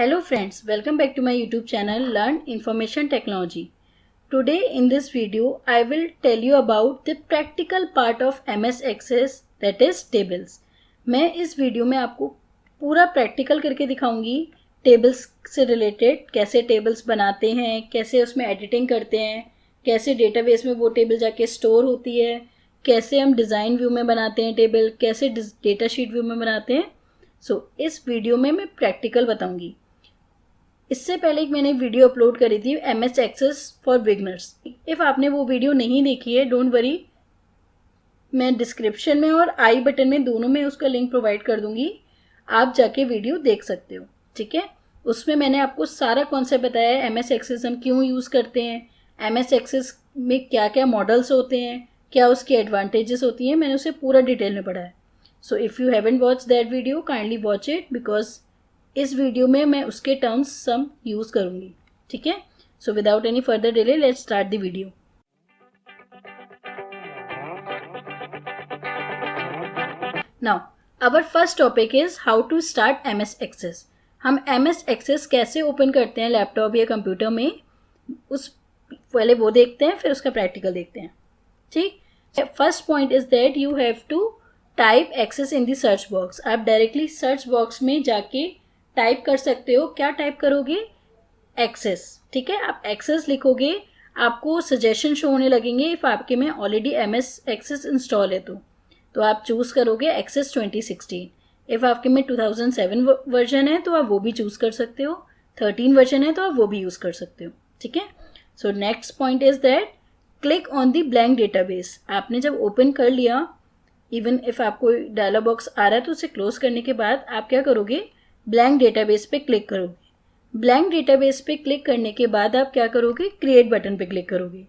Hello friends, welcome back to my YouTube channel Learn Information Technology. Today in this video I will tell you about the practical part of MS Access, that is tables. मैं इस video में आपको पूरा practical करके दिखाऊंगी tables से related, कैसे tables बनाते हैं, कैसे उसमें एडिटिंग करते हैं, कैसे डेटाबेस में वो टेबल जाके स्टोर होती है, कैसे हम डिज़ाइन व्यू में बनाते हैं टेबल, कैसे डेटा शीट व्यू में बनाते हैं. इस वीडियो में मैं प्रैक्टिकल बताऊंगी. इससे पहले एक मैंने वीडियो अपलोड करी थी MS access for beginners. If आपने वो वीडियो नहीं देखी है, डोंट वरी, मैं डिस्क्रिप्शन में और आई बटन में दोनों में उसका लिंक प्रोवाइड कर दूंगी. आप जाके वीडियो देख सकते हो. ठीक है, उसमें मैंने आपको सारा कॉन्सेप्ट बताया है. MS एक्सेस हम क्यों यूज़ करते हैं, MS एक्सेस में क्या क्या मॉडल्स होते हैं, क्या उसकी एडवांटेजेस होती हैं, मैंने उसे पूरा डिटेल में पढ़ा है. So if you haven't watch that video, kindly watch it, because इस वीडियो में मैं उसके टर्म्स सम यूज़ करूँगी. ठीक है, so without any further delay let's start the video. Now our first topic is how to start MS access. हम MS access कैसे open करते हैं लैपटॉप या कंप्यूटर में, उस पहले वो देखते हैं, फिर उसका प्रैक्टिकल देखते हैं. ठीक, first point is that you have to type access in the search box. आप डायरेक्टली सर्च बॉक्स में जाके टाइप कर सकते हो. क्या टाइप करोगे? एक्सेस. ठीक है, आप एक्सेस लिखोगे, आपको सजेशन शो होने लगेंगे. इफ़ आपके में ऑलरेडी MS एक्सेस इंस्टॉल है तो आप चूज़ करोगे एक्सेस 2016. इफ़ आपके में 2007 वर्जन है तो आप वो भी चूज़ कर सकते हो. 13 वर्जन है तो आप वो भी यूज़ कर सकते हो. ठीक है, so next point is that click on the blank database. आपने जब ओपन कर लिया, इवन इफ़ आपको डायलॉग बॉक्स आ रहा है तो उसे क्लोज करने के बाद आप क्या करोगे? ब्लैंक डेटाबेस पे क्लिक करोगे. ब्लैंक डेटाबेस पे क्लिक करने के बाद आप क्या करोगे? क्रिएट बटन पे क्लिक करोगे.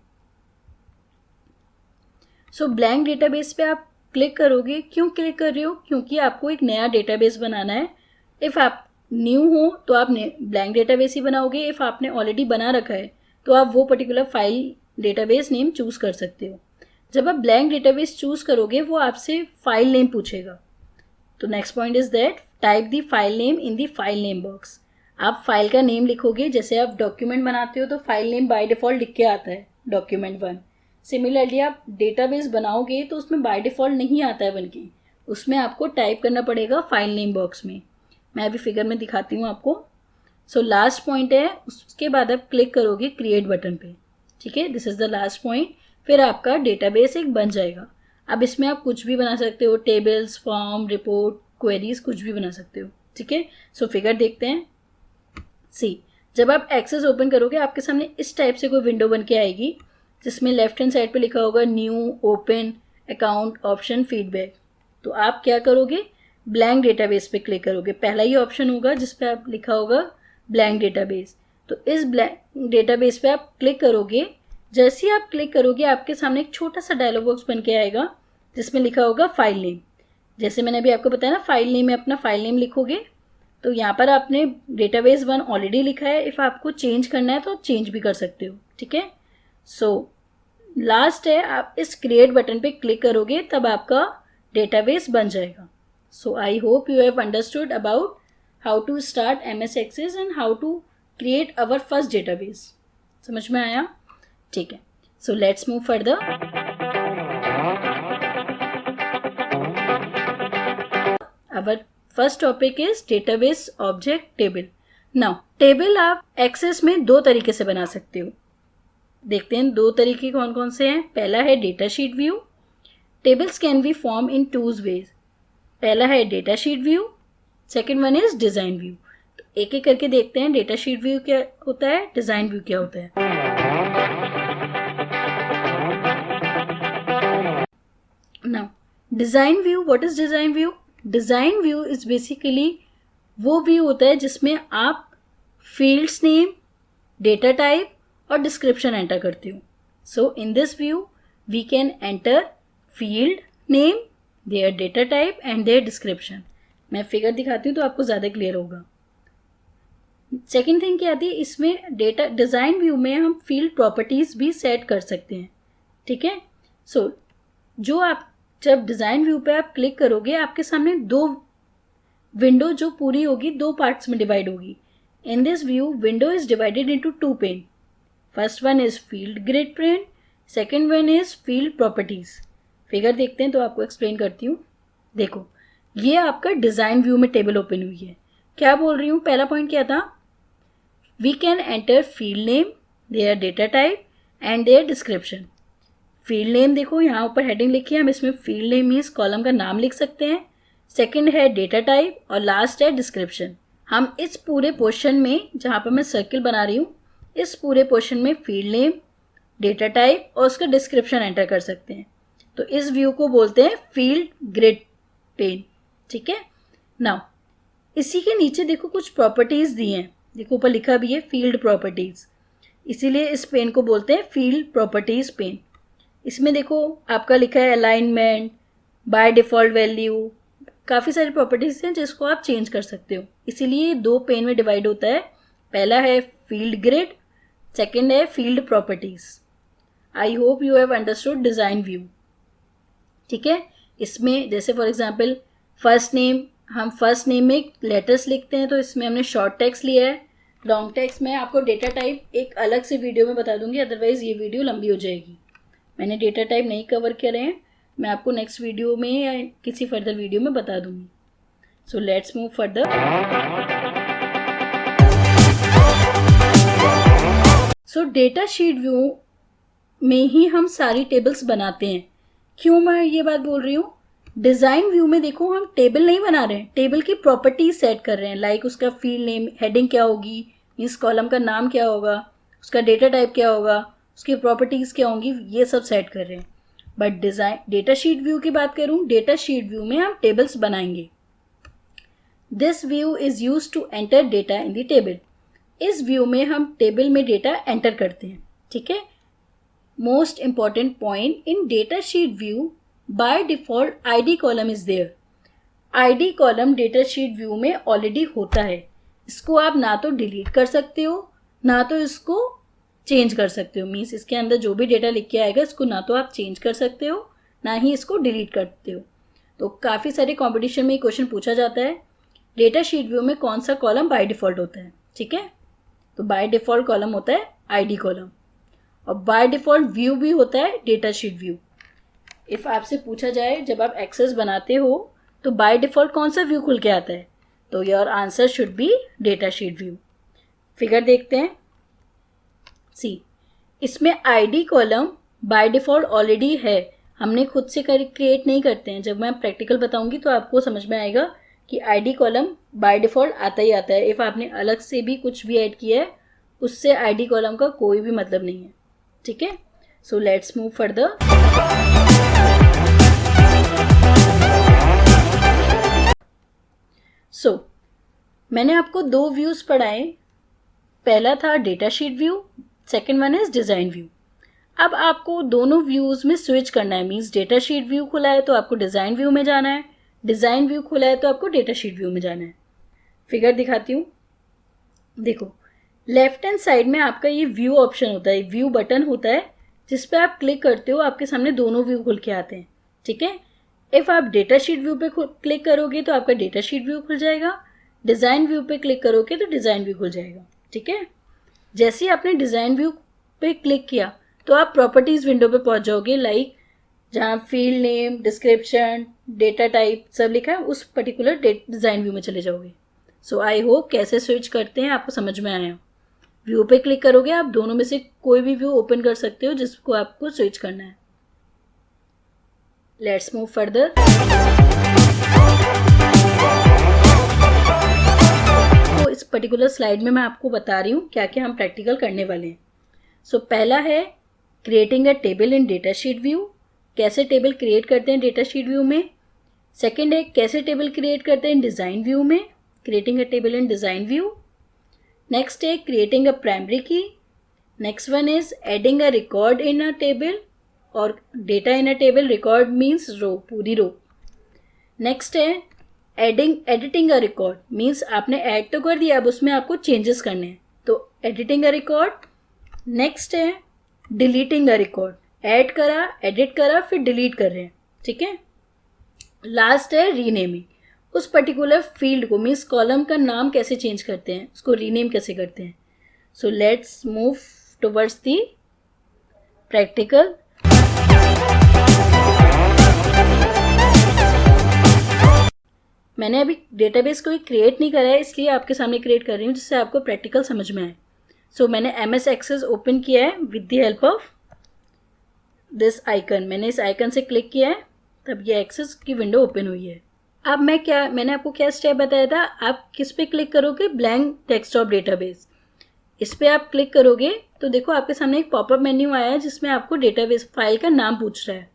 सो ब्लैंक डेटाबेस पे आप क्लिक करोगे. क्यों क्लिक कर रहे हो? क्योंकि आपको एक नया डेटाबेस बनाना है. इफ़ आप न्यू हो तो आप ब्लैंक डेटाबेस ही बनाओगे. इफ़ आपने ऑलरेडी बना रखा है तो आप वो particular file database name choose कर सकते हो. जब आप ब्लैंक डेटाबेस चूज़ करोगे वो आपसे फाइल नेम पूछेगा. तो next point is that type the file name in the file name box. आप फाइल का नेम लिखोगे. जैसे आप डॉक्यूमेंट बनाते हो तो फाइल नेम बाय डिफ़ॉल्ट लिख के आता है document 1. सिमिलरली आप डेटाबेस बनाओगे तो उसमें बाय डिफ़ॉल्ट नहीं आता है बनके, उसमें आपको टाइप करना पड़ेगा फाइल नेम बॉक्स में. मैं अभी फिगर में दिखाती हूँ आपको. सो लास्ट पॉइंट है, उसके बाद आप क्लिक करोगे क्रिएट बटन पे. ठीक है, this is the last point. फिर आपका डेटाबेस एक बन जाएगा. अब इसमें आप कुछ भी बना सकते हो, टेबल्स, फॉर्म, रिपोर्ट, क्वेरीज, कुछ भी बना सकते हो. ठीक है, सो फिगर देखते हैं. सी, जब आप एक्सेस ओपन करोगे आपके सामने इस टाइप से कोई विंडो बन के आएगी जिसमें लेफ्ट हैंड साइड पे लिखा होगा new, open, account, option, feedback. तो आप क्या करोगे? ब्लैंक डेटाबेस पे क्लिक करोगे. पहला ही ऑप्शन होगा जिस पे आप लिखा होगा ब्लैंक डेटाबेस. तो इस ब्लैंक डेटाबेस पे आप क्लिक करोगे. जैसे ही आप क्लिक करोगे आपके सामने एक छोटा सा डायलॉग बॉक्स बन के आएगा जिसमें लिखा होगा फाइल नेम. जैसे मैंने अभी आपको बताया ना, फाइल नेम में अपना फाइल नेम लिखोगे. तो यहाँ पर आपने डेटाबेस 1 ऑलरेडी लिखा है. इफ़ आपको चेंज करना है तो आप चेंज भी कर सकते हो. ठीक है, सो लास्ट है, आप इस क्रिएट बटन पे क्लिक करोगे तब आपका डेटाबेस बन जाएगा. So I hope you have understood about how to start MS access and how to create our first database. समझ में आया? ठीक है, so let's move further. Our first topic is database object table. Now table आप access में दो तरीके से बना सकते हो. देखते हैं दो तरीके कौन कौन से हैं. पहला है data sheet view. Tables can be form in 2 ways. पहला है data sheet view, second one is design view. तो एक एक करके देखते हैं डेटा शीट व्यू क्या होता है, डिज़ाइन व्यू क्या होता है. Now design view, what is design view? Design view is basically वो व्यू होता है जिसमें आप फील्ड्स नेम, डेटा टाइप और डिस्क्रिप्शन एंटर करते हो. So in this view we can enter field name, their data type and their description. मैं figure दिखाती हूँ तो आपको ज़्यादा क्लियर होगा. सेकेंड थिंग क्या आती है इसमें, डेटा डिज़ाइन व्यू में हम फील्ड प्रॉपर्टीज़ भी सेट कर सकते हैं. ठीक है, सो जो आप जब डिज़ाइन व्यू पे आप क्लिक करोगे आपके सामने दो विंडो जो पूरी होगी 2 पार्ट्स में डिवाइड होगी. In this view, window is divided into two pane. First one is field grid pane, second one is field properties. Figure देखते हैं तो आपको एक्सप्लेन करती हूँ. देखो, ये आपका डिज़ाइन व्यू में टेबल ओपन हुई है. क्या बोल रही हूँ? पहला पॉइंट क्या था? We can enter field name, their data type and their description. Field name देखो यहाँ ऊपर हेडिंग लिखी है, हम इसमें फील्ड नेम मीन्स कॉलम का नाम लिख सकते हैं. सेकंड है डेटा टाइप और लास्ट है डिस्क्रिप्शन. हम इस पूरे पोर्शन में जहाँ पर मैं सर्किल बना रही हूँ, इस पूरे पोर्शन में फील्ड नेम, डेटा टाइप और उसका डिस्क्रिप्शन एंटर कर सकते हैं. तो इस व्यू को बोलते हैं फील्ड ग्रिड पेन. ठीक है. नाउ इसी के नीचे देखो कुछ प्रॉपर्टीज़ दी हैं. देखो ऊपर लिखा भी है फील्ड प्रॉपर्टीज़, इसीलिए इस पेन को बोलते हैं फील्ड प्रॉपर्टीज़ पेन. इसमें देखो आपका लिखा है अलाइनमेंट, बाय डिफ़ॉल्ट वैल्यू, काफ़ी सारी प्रॉपर्टीज़ हैं जिसको आप चेंज कर सकते हो. इसीलिए दो पेन में डिवाइड होता है. पहला है फील्ड ग्रिड, सेकंड है field properties. I hope you have understood design view. ठीक है. इसमें जैसे फॉर एग्जांपल फर्स्ट नेम, हम फर्स्ट नेम में लेटर्स लिखते हैं तो इसमें हमने शॉर्ट टेक्स्ट लिया है. लॉन्ग टेक्स्ट में आपको डेटा टाइप एक अलग से वीडियो में बता दूंगी, अदरवाइज़ ये वीडियो लंबी हो जाएगी. मैंने डेटा टाइप नहीं कवर करे हैं, मैं आपको नेक्स्ट वीडियो में या किसी फर्दर वीडियो में बता दूंगी. सो let's move further. So data sheet view में ही हम सारी टेबल्स बनाते हैं. क्यों मैं ये बात बोल रही हूँ? डिज़ाइन व्यू में देखो हम टेबल नहीं बना रहे हैं, टेबल की प्रॉपर्टीज सेट कर रहे हैं. लाइक उसका फील्ड नेम, हेडिंग क्या होगी, इस कॉलम का नाम क्या होगा, उसका डेटा टाइप क्या होगा, उसकी प्रॉपर्टीज़ क्या होंगी, ये सब सेट कर रहे हैं. But design data sheet view की बात करूँ, डेटा शीट व्यू में हम टेबल्स बनाएंगे. This view is use to enter data in the table. इस व्यू में हम टेबल में डेटा एंटर करते हैं. ठीक है. Most important point in data sheet view, by default ID column is there. ID column data sheet view में already होता है. इसको आप ना तो डिलीट कर सकते हो, ना तो इसको चेंज कर सकते हो. मीन्स इसके अंदर जो भी डेटा लिख के आएगा इसको ना तो आप चेंज कर सकते हो, ना ही इसको डिलीट करते हो. तो काफ़ी सारे कॉम्पिटिशन में ये क्वेश्चन पूछा जाता है, डेटा शीट व्यू में कौन सा कॉलम बाय डिफ़ॉल्ट होता है. ठीक है. तो बाय डिफ़ॉल्ट कॉलम होता है ID कॉलम, और बाय डिफ़ॉल्ट व्यू भी होता है डेटा शीट व्यू. इफ़ आपसे पूछा जाए जब आप एक्सेस बनाते हो तो बाय डिफ़ॉल्ट कौन सा व्यू खुल के आता है, तो your answer should be data sheet view. Figure देखते हैं. सी, इसमें ID column by default already है, हमने खुद से क्रिएट नहीं करते हैं. जब मैं प्रैक्टिकल बताऊंगी तो आपको समझ में आएगा कि ID कॉलम बाय डिफ़ॉल्ट आता ही आता है. इफ़ आपने अलग से भी कुछ भी ऐड किया है उससे ID कॉलम का कोई भी मतलब नहीं है. ठीक है. So let's move further. So मैंने आपको दो व्यूज़ पढ़ाए. पहला था data sheet view, second one is design view. अब आपको दोनों व्यूज़ में स्विच करना है. मीन्स डेटा शीट व्यू खुला है तो आपको डिज़ाइन व्यू में जाना है, डिज़ाइन व्यू खुला है तो आपको डेटा शीट व्यू में जाना है. फिगर दिखाती हूँ. देखो लेफ्ट हैंड साइड में आपका ये व्यू ऑप्शन होता है, व्यू बटन होता है जिस पे आप क्लिक करते हो आपके सामने दोनों व्यू खुल के आते हैं. ठीक है. इफ़ आप डेटा शीट व्यू पे क्लिक करोगे तो आपका डेटा शीट व्यू खुल जाएगा, डिज़ाइन व्यू पे क्लिक करोगे तो डिज़ाइन व्यू खुल जाएगा. ठीक है. जैसे ही आपने डिज़ाइन व्यू पे क्लिक किया तो आप प्रॉपर्टीज़ विंडो पे पहुंच जाओगे. लाइक जहाँ field name, description, data type सब लिखा है उस पर्टिकुलर डिज़ाइन व्यू में चले जाओगे. सो आई होप कैसे स्विच करते हैं आपको समझ में आया. व्यू पे क्लिक करोगे आप दोनों में से कोई भी व्यू ओपन कर सकते हो जिसको आपको स्विच करना है. Let's move further. तो इस पर्टिकुलर स्लाइड में मैं आपको बता रही हूँ क्या क्या हम प्रैक्टिकल करने वाले हैं. सो पहला है creating a table in data sheet view. कैसे टेबल क्रिएट करते हैं डेटा शीट व्यू में. सेकेंड है कैसे टेबल क्रिएट करते हैं डिज़ाइन व्यू में, creating a table in design view. Next है creating a primary key. Next one is adding a record in a table और data in a table. Record means row, पूरी row. Next है editing a record means आपने add तो कर दिया, अब उसमें आपको चेंजेस करने हैं तो एडिटिंग अ रिकॉर्ड. नेक्स्ट है डिलीटिंग अ रिकॉर्ड, ऐड करा, एडिट करा, फिर डिलीट कर रहे हैं. ठीक है. लास्ट है रीनेमिंग, उस पर्टिकुलर फील्ड को मीन्स कॉलम का नाम कैसे चेंज करते हैं, उसको रीनेम कैसे करते हैं. सो let's move towards the practical. मैंने अभी डेटाबेस कोई क्रिएट नहीं करा है, इसलिए आपके सामने क्रिएट कर रही हूँ जिससे आपको प्रैक्टिकल समझ में आए. सो मैंने MS एक्सेस ओपन किया है with the help of this icon. मैंने इस आइकन से क्लिक किया है, तब ये एक्सेस की विंडो ओपन हुई है. अब मैंने आपको क्या स्टेप बताया था, आप किस पे क्लिक करोगे, ब्लैंक डेस्कटॉप डेटाबेस. इस पर आप क्लिक करोगे तो देखो आपके सामने एक पॉपअप मेन्यू आया है जिसमें आपको डेटाबेस फाइल का नाम पूछ रहा है.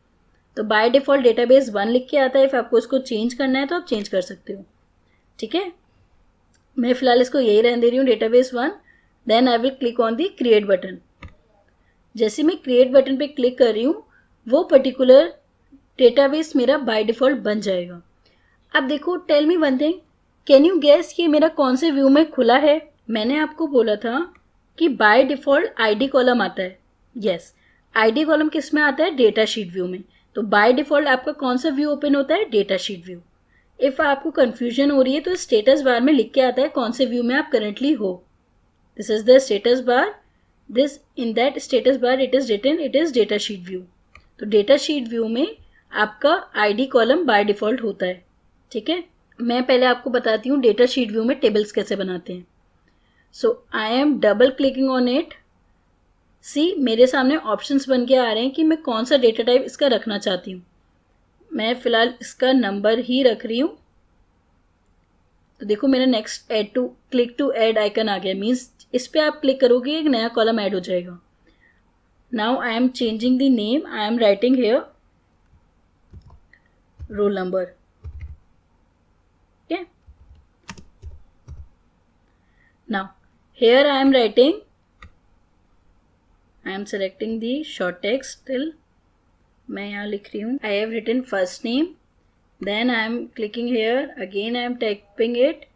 तो बाय डिफ़ॉल्ट डेटाबेस 1 लिख के आता है. इफ़ आपको इसको चेंज करना है तो आप चेंज कर सकते हो. ठीक है, मैं फ़िलहाल इसको यही रहने दे रही हूँ, database 1. Then I will click on the create button. जैसे मैं क्रिएट बटन पे क्लिक कर रही हूँ वो पर्टिकुलर डेटाबेस मेरा बाय डिफ़ॉल्ट बन जाएगा. अब देखो, tell me one thing, can you guess कि मेरा कौन से व्यू में खुला है. मैंने आपको बोला था कि बाय डिफ़ॉल्ट ID कॉलम आता है. यस, ID कॉलम किस में आता है, डेटा शीट व्यू में. तो बाय डिफ़ॉल्ट आपका कौन सा व्यू ओपन होता है, डेटा शीट व्यू. इफ़ आपको कन्फ्यूजन हो रही है तो स्टेटस बार में लिख के आता है कौन से व्यू में आप करंटली हो. This is the status bar. This in that status bar it is written it is data sheet view. तो डेटा शीट व्यू में आपका ID कॉलम बाय डिफ़ॉल्ट होता है. ठीक है, मैं पहले आपको बताती हूँ डेटा शीट व्यू में टेबल्स कैसे बनाते हैं. So I am double clicking on it. See, मेरे सामने ऑप्शंस बन के आ रहे हैं कि मैं कौन सा डेटा टाइप इसका रखना चाहती हूँ. मैं फ़िलहाल इसका नंबर ही रख रही हूँ. तो देखो मेरा next click to add icon आ गया. मीन्स इस पर आप क्लिक करोगे एक नया कॉलम ऐड हो जाएगा. Now I am changing the name. I am writing here roll number. Okay. Now here I am writing, I am selecting the short text till मैं यहाँ लिख रही हूँ I have written first name. Then I am clicking here, again I am typing it.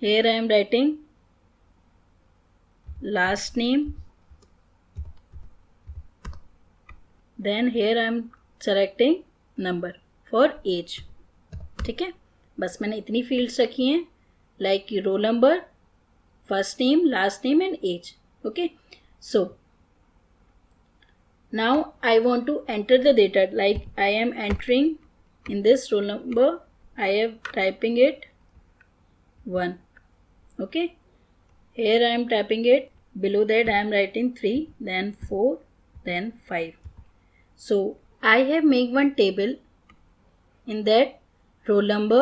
Here I am writing last name. Then here I am selecting number for age. ठीक है, बस मैंने इतनी फील्ड्स रखी हैं, like roll number, first name, last name and age. Okay, so now I want to enter the data. Like I am entering in this roll number, I am typing it 1. Okay, here I am typing it. Below that I am writing 3, then 4, then 5. So I have made one table. In that roll number,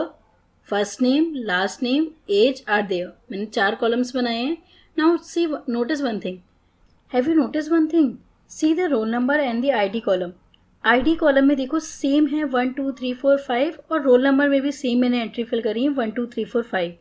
first name, last name, age are there. मैंने 4 columns बनाए हैं. Now see, notice one thing. Have you noticed one thing? See the roll number and the ID column. ID column में देखो same है 1 2 3 4 5 और role number में भी same मैंने एंट्री फिल करी है 1 2 3 4 5.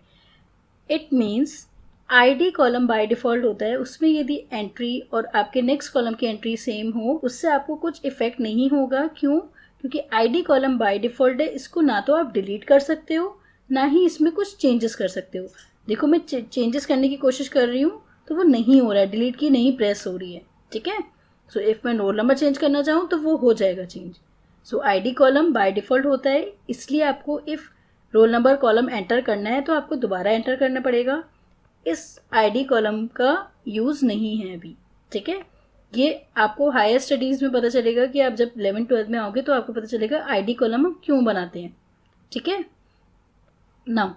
It means ID column by default होता है, उसमें यदि एंट्री और आपके नेक्स्ट कॉलम की एंट्री सेम हो उससे आपको कुछ इफेक्ट नहीं होगा. क्यों? क्योंकि ID कॉलम बाय डिफ़ॉल्ट है. इसको ना तो आप डिलीट कर सकते हो ना ही इसमें कुछ चेंजेस कर सकते हो. देखो मैं चेंजेस करने की कोशिश कर रही हूँ तो वो नहीं हो रहा है, डिलीट की नहीं प्रेस हो रही है. ठीक है, सो इफ़ मैं रोल नंबर चेंज करना चाहूँ तो वो हो जाएगा change. So ID column by default होता है, इसलिए आपको if roll number column enter करना है तो आपको दोबारा एंटर करना पड़ेगा. इस ID कॉलम का यूज़ नहीं है अभी. ठीक है, ये आपको हायर स्टडीज़ में पता चलेगा कि आप जब 11th-12th में आओगे तो आपको पता चलेगा ID कॉलम हम क्यों बनाते हैं. ठीक है, नाउ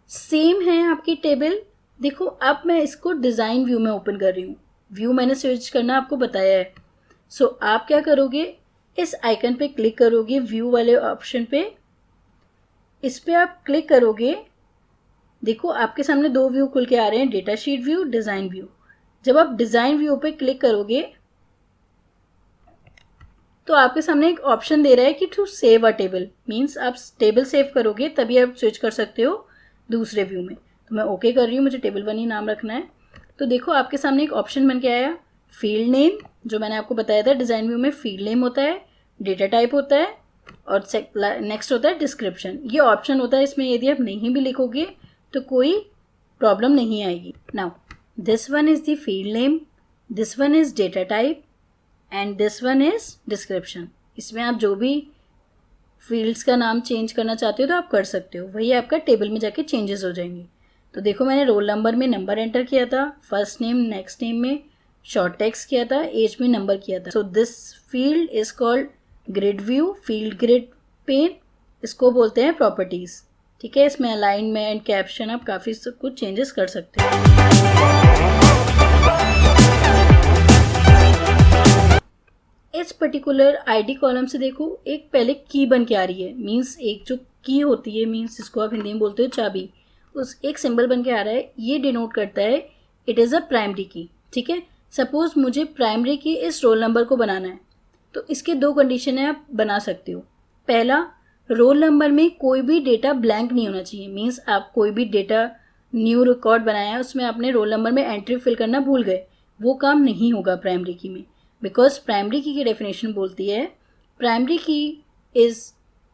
सेम है आपकी टेबल. देखो अब मैं इसको डिज़ाइन व्यू में ओपन कर रही हूँ. व्यू मैंने स्विच करना आपको बताया है. सो आप क्या करोगे, इस आइकन पे क्लिक करोगे, व्यू वाले ऑप्शन पे. इस पे आप क्लिक करोगे, देखो आपके सामने 2 व्यू खुल के आ रहे हैं, data sheet view, design view. जब आप डिज़ाइन व्यू पे क्लिक करोगे तो आपके सामने एक ऑप्शन दे रहा है कि to save a table. Means आप टेबल सेव करोगे तभी आप स्विच कर सकते हो दूसरे व्यू में. तो मैं ओके कर रही हूँ, मुझे टेबल 1 ही नाम रखना है. तो देखो आपके सामने एक ऑप्शन बन के आया, फील्ड नेम, जो मैंने आपको बताया था डिज़ाइन व्यू में फील्ड नेम होता है, डेटा टाइप होता है और नेक्स्ट होता है डिस्क्रिप्शन. ये ऑप्शन होता है, इसमें यदि आप नहीं भी लिखोगे तो कोई प्रॉब्लम नहीं आएगी. Now this one is the field name, this one is data type and this one is description. इसमें आप जो भी फील्ड्स का नाम चेंज करना चाहते हो तो आप कर सकते हो, वही आपका टेबल में जाके चेंजेस हो जाएंगे। तो देखो मैंने रोल नंबर में नंबर एंटर किया था, फर्स्ट नेम नेक्स्ट नेम में शॉर्ट टेक्स्ट किया था, एज में नंबर किया था। So this field is called grid view, field grid pane, इसको बोलते हैं प्रॉपर्टीज़। ठीक है, इसमें अलाइनमेंट, कैप्शन, आप काफ़ी कुछ चेंजेस कर सकते हो। इस पर्टिकुलर आईडी कॉलम से देखो एक पहले की बन के आ रही है, मीन्स एक जो की होती है, मीन्स जिसको आप हिंदी में बोलते हो चाबी, उस एक सिंबल बन के आ रहा है, ये डिनोट करता है इट इज़ अ प्राइमरी की। ठीक है, सपोज मुझे प्राइमरी की इस रोल नंबर को बनाना है, तो इसके दो कंडीशन है, आप बना सकते हो। पहला, रोल नंबर में कोई भी डेटा ब्लैंक नहीं होना चाहिए, मीन्स आप कोई भी डेटा न्यू रिकॉर्ड बनाया है उसमें आपने रोल नंबर में एंट्री फिल करना भूल गए, वो काम नहीं होगा प्राइमरी की में, बिकॉज प्राइमरी की डेफिनेशन बोलती है primary key is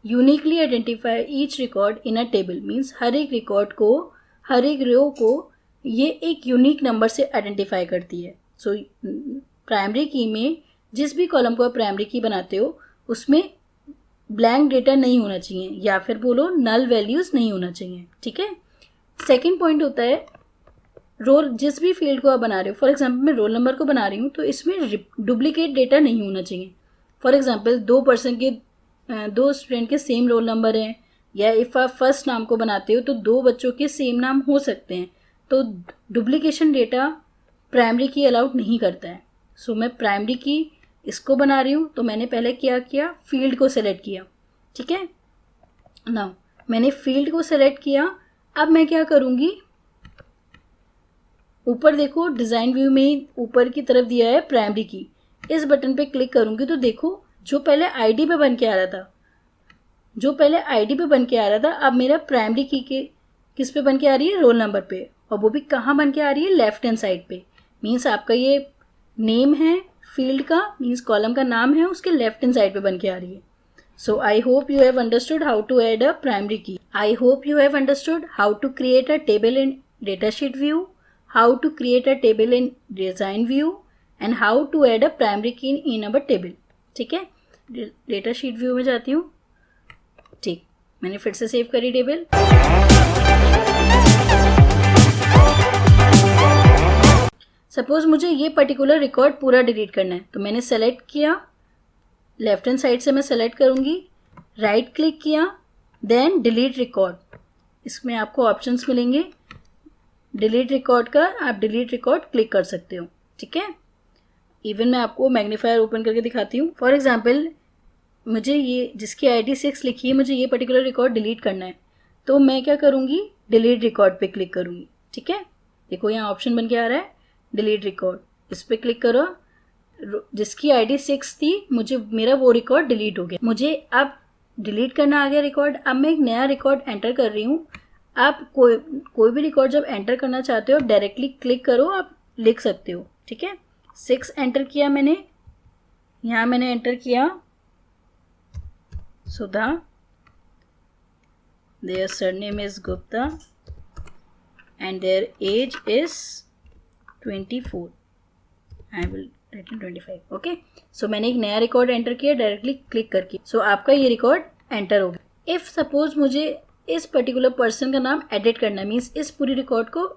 uniquely identify each record in a table, means हर एक रिकॉर्ड को, हर एक रो को ये एक यूनिक नंबर से आइडेंटिफाई करती है। सो प्राइमरी की में जिस भी कॉलम को आप प्राइमरी की बनाते हो उसमें ब्लैंक डेटा नहीं होना चाहिए, या फिर बोलो नल वैल्यूज़ नहीं होना चाहिए। ठीक है, सेकेंड पॉइंट होता है रोल, जिस भी फील्ड को आप बना रहे हो, फॉर एग्जांपल मैं रोल नंबर को बना रही हूँ तो इसमें डुप्लीकेट डेटा नहीं होना चाहिए। फॉर एग्जांपल दो स्टूडेंट के सेम रोल नंबर हैं, या इफ़ आप फर्स्ट नाम को बनाते हो तो दो बच्चों के सेम नाम हो सकते हैं, तो डुप्लीकेशन डेटा प्राइमरी की अलाउड नहीं करता है। सो मैं प्राइमरी की इसको बना रही हूँ तो मैंने पहले क्या किया, फील्ड को सेलेक्ट किया। ठीक है, नाउ मैंने फील्ड को सेलेक्ट किया, अब मैं क्या करूँगी, ऊपर देखो डिज़ाइन व्यू में ऊपर की तरफ दिया है प्राइमरी की, इस बटन पे क्लिक करूँगी तो देखो जो पहले आईडी पे बन के आ रहा था, अब मेरा प्राइमरी की के किस पे बन के आ रही है, रोल नंबर पे, और वो भी कहाँ बन के आ रही है, लेफ्ट हैंड साइड पे। मीन्स आपका ये नेम है फील्ड का, मीन्स कॉलम का नाम है, उसके लेफ्ट हैंड साइड पे बन के आ रही है। So I hope you have understood how to add a primary key. I hope you have understood how to create a table in data sheet view, how to create a table in design view, and how to add a primary key in our table। ठीक है, data sheet view में जाती हूँ। ठीक, मैंने फिर से save करी टेबल। सपोज मुझे ये पर्टिकुलर रिकॉर्ड पूरा डिलीट करना है, तो मैंने सेलेक्ट किया, लेफ्ट हैंड साइड से मैं सेलेक्ट करूँगी, राइट क्लिक किया, देन डिलीट रिकॉर्ड। इसमें आपको ऑप्शंस मिलेंगे, डिलीट रिकॉर्ड का आप डिलीट रिकॉर्ड क्लिक कर सकते हो। ठीक है, इवन मैं आपको मैग्नीफायर ओपन करके दिखाती हूँ। फॉर एग्जांपल मुझे ये जिसकी आईडी 6 लिखी है, मुझे ये पर्टिकुलर रिकॉर्ड डिलीट करना है, तो मैं क्या करूँगी, डिलीट रिकॉर्ड पे क्लिक करूँगी। ठीक है, देखो यहाँ ऑप्शन बन के आ रहा है डिलीट रिकॉर्ड, इस पर क्लिक करो, जिसकी आईडी 6 थी मुझे मेरा वो रिकॉर्ड डिलीट हो गया। मुझे अब डिलीट करना आ गया रिकॉर्ड, अब मैं एक नया रिकॉर्ड एंटर कर रही हूँ। आप कोई भी रिकॉर्ड जब एंटर करना चाहते हो आप डायरेक्टली क्लिक करो, आप लिख सकते हो। ठीक है, 6 एंटर किया मैंने, यहाँ मैंने एंटर किया Sudha, their surname is Gupta and their age is 24, I will write in 25। Okay, so मैंने एक नया रिकॉर्ड एंटर किया डायरेक्टली क्लिक करके। सो आपका ये रिकॉर्ड एंटर हो गया। इफ़ सपोज मुझे इस पर्टिकुलर पर्सन का नाम एडिट करना है, मीन्स इस पूरी रिकॉर्ड को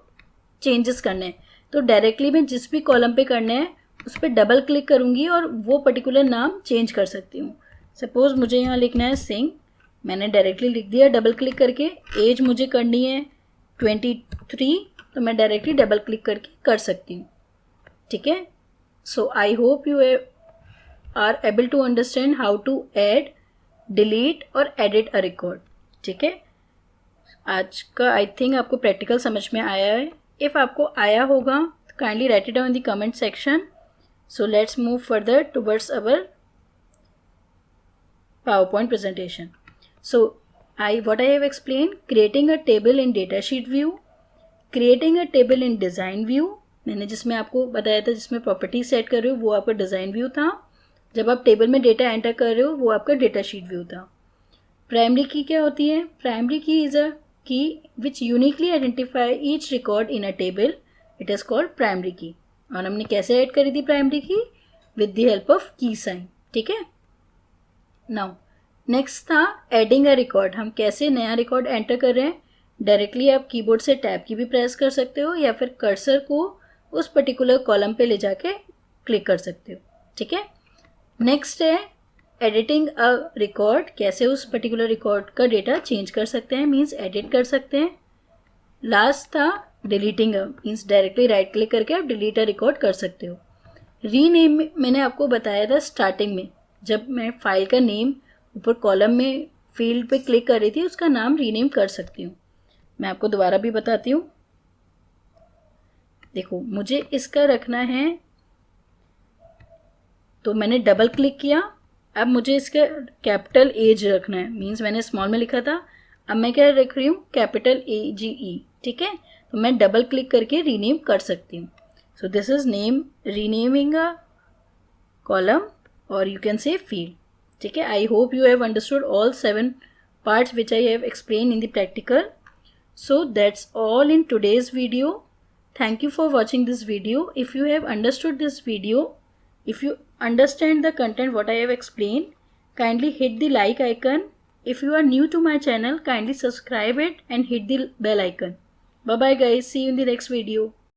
चेंजेस करने हैं, तो डायरेक्टली मैं जिस भी कॉलम पे करने हैं उस पर डबल क्लिक करूँगी और वो पर्टिकुलर नाम चेंज कर सकती हूँ। सपोज़ मुझे यहाँ लिखना है सिंह, मैंने डायरेक्टली लिख दिया डबल क्लिक करके। एज मुझे करनी है 23, तो मैं डायरेक्टली डबल क्लिक करके कर सकती हूँ। ठीक है, so I hope you are able to understand how to add, delete और एडिट अ रिकॉर्ड। ठीक है, आज का आई थिंक आपको प्रैक्टिकल समझ में आया है। इफ़ आपको आया होगा तो kindly right it down in the comment section. So let's move further towards our PowerPoint presentation. So what I have explained, creating a table in data sheet view, creating a table in design view, मैंने जिसमें आपको बताया था जिसमें property set कर रहे हो वो आपका डिज़ाइन व्यू था, जब आप टेबल में डेटा एंटर कर रहे हो वो आपका डेटा शीट व्यू था। प्राइमरी की क्या होती है, primary key is a key which uniquely identify each record in a table, it is called primary key. और हमने कैसे ऐड करी थी primary key, with the help of key sign. ठीक है, नाउ नेक्स्ट था एडिंग अ रिकॉर्ड। हम कैसे नया रिकॉर्ड एंटर कर रहे हैं। डायरेक्टली आप कीबोर्ड से टैब की भी प्रेस कर सकते हो या फिर कर्सर को उस पर्टिकुलर कॉलम पे ले जाके क्लिक कर सकते हो। ठीक है। नेक्स्ट है एडिटिंग अ रिकॉर्ड। कैसे उस पर्टिकुलर रिकॉर्ड का डेटा चेंज कर सकते हैं, मीन्स एडिट कर सकते हैं। लास्ट था डिलीटिंग अ, मीन्स डायरेक्टली राइट क्लिक करके आप डिलीट अ रिकॉर्ड कर सकते हो। रीनेम मैंने आपको बताया था स्टार्टिंग में, जब मैं फाइल का नेम ऊपर कॉलम में फील्ड पे क्लिक कर रही थी, उसका नाम रीनेम कर सकती हूँ। मैं आपको दोबारा भी बताती हूँ। देखो मुझे इसका रखना है, तो मैंने डबल क्लिक किया। अब मुझे इसका कैपिटल एज रखना है, मीन्स मैंने स्मॉल में लिखा था, अब मैं क्या रख रही हूँ, कैपिटल AGE। ठीक है। तो मैं डबल क्लिक करके रीनेम कर सकती हूँ। So this is name, renaming a column और you can say field. ठीक है। I hope you have understood all 7 parts which I have explained in the practical. So that's all in today's video. Thank you for watching this video. If you have understood this video, if you understand the content what I have explained, kindly hit the like icon. If you are new to my channel, kindly subscribe it and hit the bell icon. Bye bye guys, see you in the next video.